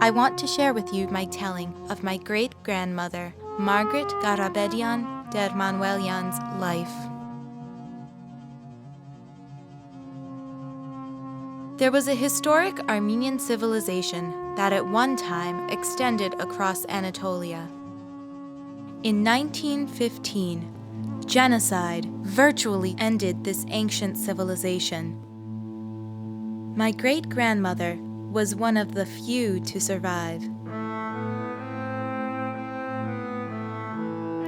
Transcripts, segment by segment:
I want to share with you my telling of my great-grandmother, Margaret Garabedian de Manuelian's life. There was a historic Armenian civilization that at one time extended across Anatolia. In 1915, genocide virtually ended this ancient civilization. My great-grandmother was one of the few to survive.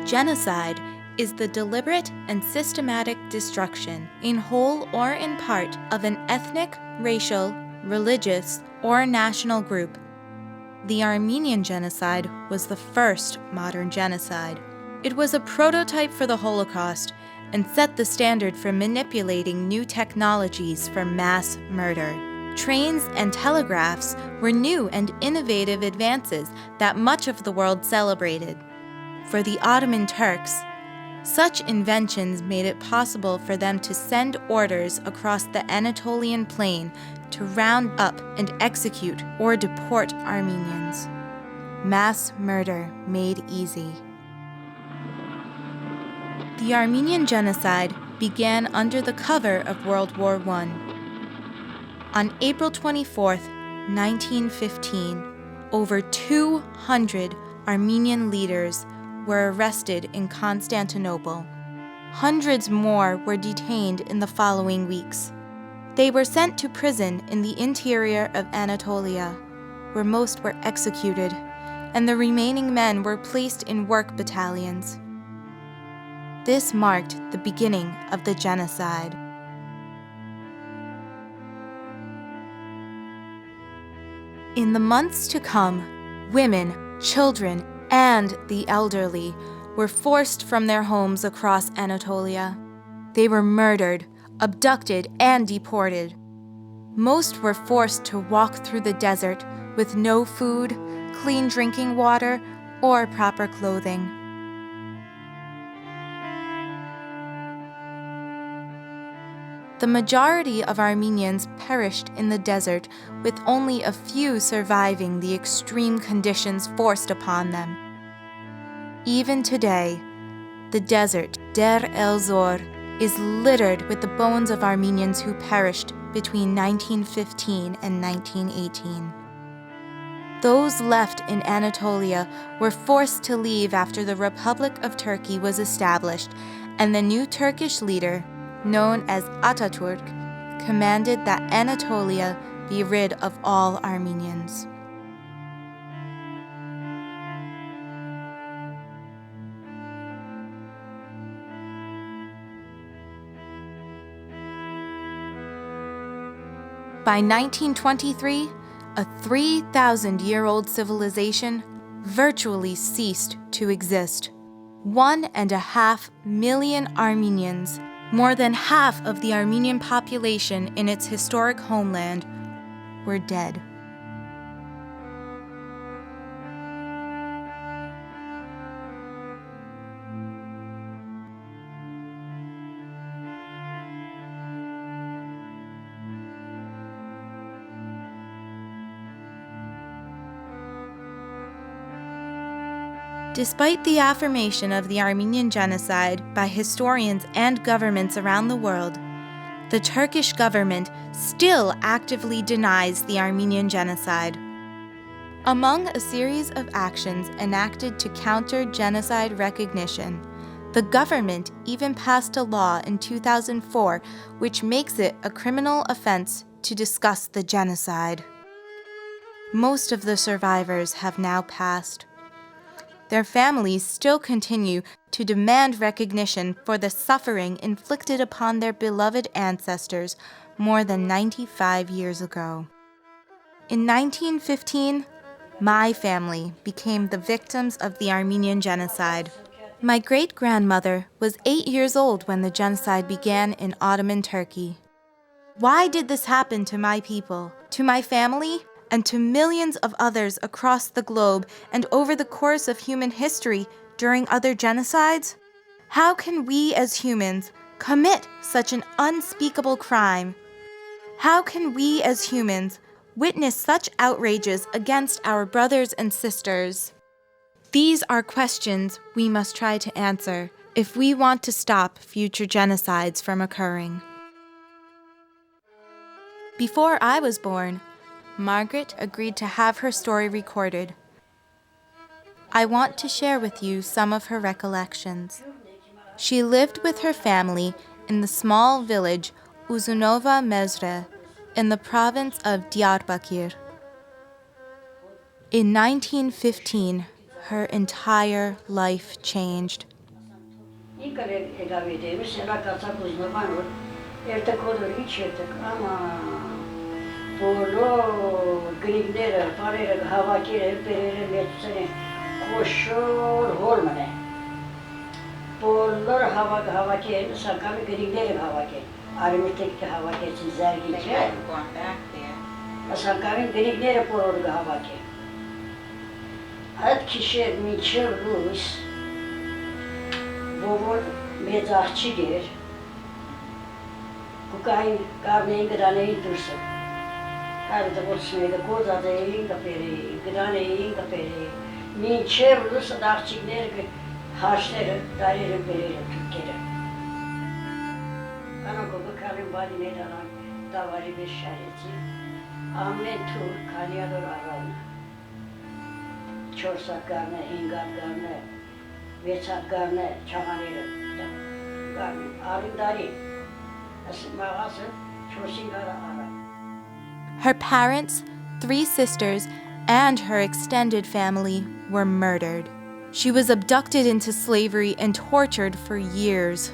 Genocide is the deliberate and systematic destruction, in whole or in part, of an ethnic, racial, religious, or national group. The Armenian genocide was the first modern genocide. It was a prototype for the Holocaust and set the standard for manipulating new technologies for mass murder. Trains and telegraphs were new and innovative advances that much of the world celebrated. For the Ottoman Turks, such inventions made it possible for them to send orders across the Anatolian plain to round up and execute or deport Armenians. Mass murder made easy. The Armenian genocide began under the cover of World War I. On April 24, 1915, over 200 Armenian leaders were arrested in Constantinople. Hundreds more were detained in the following weeks. They were sent to prison in the interior of Anatolia, where most were executed, and the remaining men were placed in work battalions. This marked the beginning of the genocide. In the months to come, women, children, and the elderly were forced from their homes across Anatolia. They were murdered, abducted, and deported. Most were forced to walk through the desert with no food, clean drinking water, or proper clothing. The majority of Armenians perished in the desert, with only a few surviving the extreme conditions forced upon them. Even today, the desert, Der el-Zor, is littered with the bones of Armenians who perished between 1915 and 1918. Those left in Anatolia were forced to leave after the Republic of Turkey was established, and the new Turkish leader, known as Ataturk, commanded that Anatolia be rid of all Armenians. By 1923, a 3,000-year-old civilization virtually ceased to exist. 1.5 million Armenians, more than half of the Armenian population in its historic homeland, were dead. Despite the affirmation of the Armenian genocide by historians and governments around the world, the Turkish government still actively denies the Armenian genocide. Among a series of actions enacted to counter genocide recognition, the government even passed a law in 2004 which makes it a criminal offense to discuss the genocide. Most of the survivors have now passed. Their families still continue to demand recognition for the suffering inflicted upon their beloved ancestors more than 95 years ago. In 1915, my family became the victims of the Armenian genocide. My great-grandmother was 8 years old when the genocide began in Ottoman Turkey. Why did this happen to my people, to my family, and to millions of others across the globe and over the course of human history during other genocides? How can we as humans commit such an unspeakable crime? How can we as humans witness such outrages against our brothers and sisters? These are questions we must try to answer if we want to stop future genocides from occurring. Before I was born, Margaret agreed to have her story recorded. I want to share with you some of her recollections. She lived with her family in the small village Uzunova Mezre in the province of Diyarbakir. In 1915, her entire life changed. Her parents, 3 sisters, and her extended family were murdered. She was abducted into slavery and tortured for years.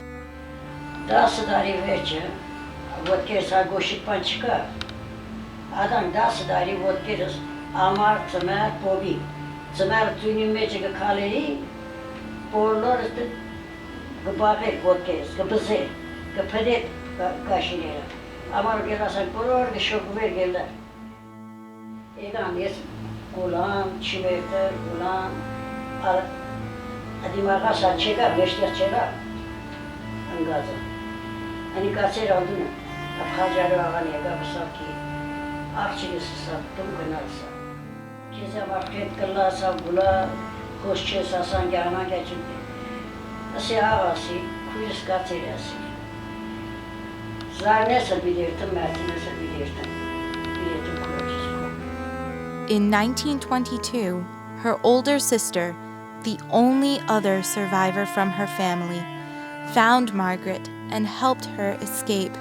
In 1922, her older sister, the only other survivor from her family, found Margaret and helped her escape.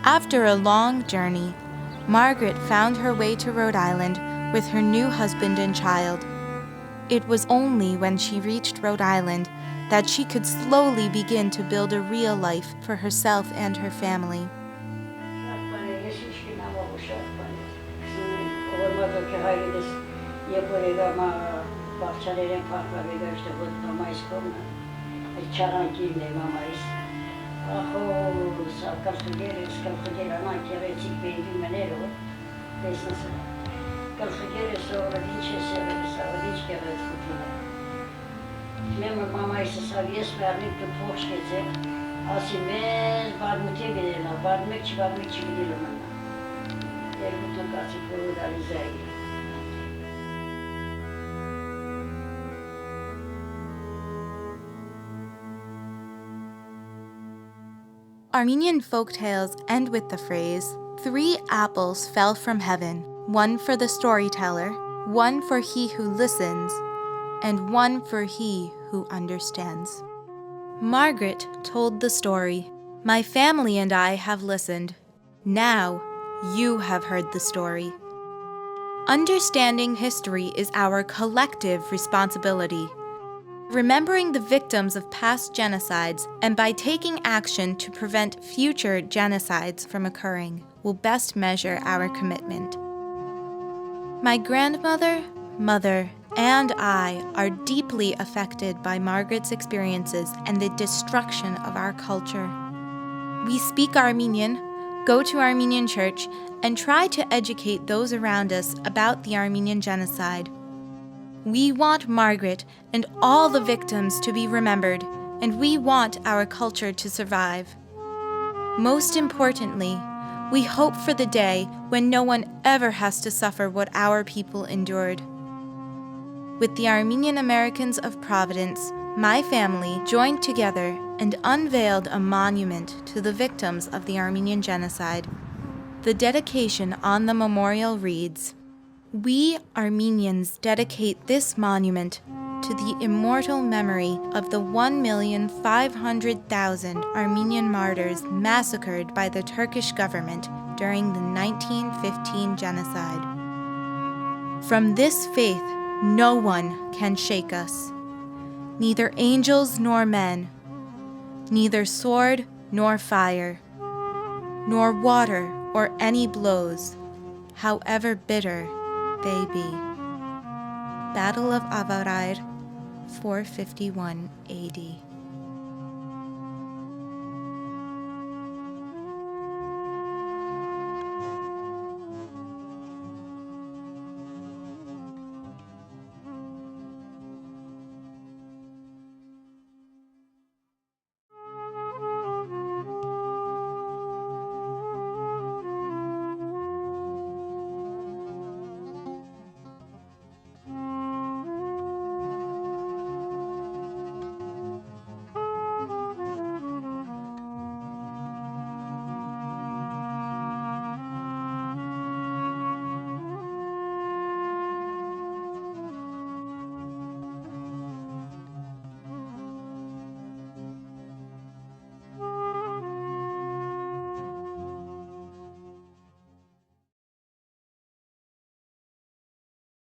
After a long journey, Margaret found her way to Rhode Island with her new husband and child. It was only when she reached Rhode Island that she could slowly begin to build a real life for herself and her family. Armenian folktales end with the phrase, 3 apples fell from heaven, 1 for the storyteller, 1 for he who listens, and 1 for he who understands. Margaret told the story. My family and I have listened. Now you have heard the story. Understanding history is our collective responsibility. Remembering the victims of past genocides and by taking action to prevent future genocides from occurring will best measure our commitment. My grandmother, mother, and I are deeply affected by Margaret's experiences and the destruction of our culture. We speak Armenian, go to Armenian church, and try to educate those around us about the Armenian genocide. We want Margaret and all the victims to be remembered, and we want our culture to survive. Most importantly, We hope for the day when no one ever has to suffer what our people endured. With the Armenian Americans of Providence, my family joined together and unveiled a monument to the victims of the Armenian Genocide. The dedication on the memorial reads, "We Armenians dedicate this monument to the immortal memory of the 1,500,000 Armenian martyrs massacred by the Turkish government during the 1915 genocide. From this faith, no one can shake us, neither angels nor men, neither sword nor fire, nor water or any blows, however bitter they be." Battle of Avarair, 451 AD.